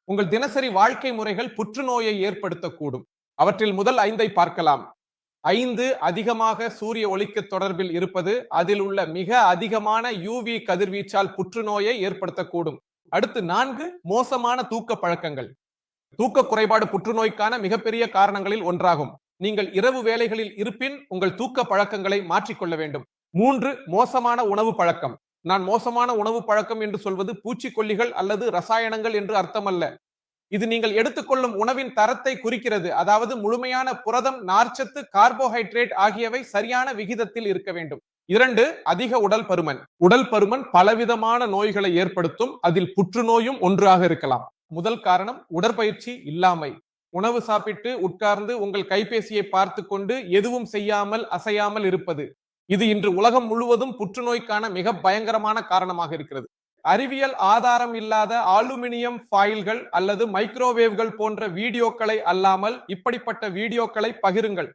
உங்கள் தினசரி வாழ்க்கை முறைகள் புற்றுநோயை ஏற்படுத்தக்கூடும். அவற்றில் முதல் 5ஐ பார்க்கலாம். 5 அதிகமாக சூரிய ஒளிக்கு தொடர்பில் இருப்பது, அதில் உள்ள மிக அதிகமான யுவி கதிர்வீச்சால் புற்றுநோயை ஏற்படுத்தக்கூடும். அடுத்து 4 மோசமான தூக்க பழக்கங்கள். தூக்க குறைபாடு புற்றுநோய்க்கான மிகப்பெரிய காரணங்களில் ஒன்றாகும். நீங்கள் இரவு வேளைகளில் இருப்பின் உங்கள் தூக்க பழக்கங்களை மாற்றிக்கொள்ள வேண்டும். 3 மோசமான உணவு பழக்கம். நான் மோசமான உணவு பழக்கம் என்று சொல்வது பூச்சிக்கொல்லிகள் அல்லது ரசாயனங்கள் என்று அர்த்தமல்ல. இது நீங்கள் எடுத்துக்கொள்ளும் உணவின் தரத்தை குறிக்கிறது. அதாவது முழுமையான புரதம், நார்ச்சத்து, கார்போஹைட்ரேட் ஆகியவை சரியான விகிதத்தில் இருக்க வேண்டும். 2 அதிக உடல் பருமன். உடல் பருமன் பலவிதமான நோய்களை ஏற்படுத்தும். அதில் புற்றுநோயும் ஒன்றாக இருக்கலாம். முதல் காரணம் உடற்பயிற்சி இல்லாமை. உணவு சாப்பிட்டு உட்கார்ந்து உங்கள் கைபேசியை பார்த்து கொண்டு எதுவும் செய்யாமல் அசையாமல் இருப்பது. இது இன்று உலகம் முழுவதும் புற்றுநோய்க்கான மிக பயங்கரமான காரணமாக இருக்கிறது. அறிவியல் ஆதாரம் இல்லாத அலுமினியம் ஃபாயில்கள் அல்லது மைக்ரோவேவ்கள் போன்ற வீடியோக்களை அல்லாமல் இப்படிப்பட்ட வீடியோக்களை பகிருங்கள்.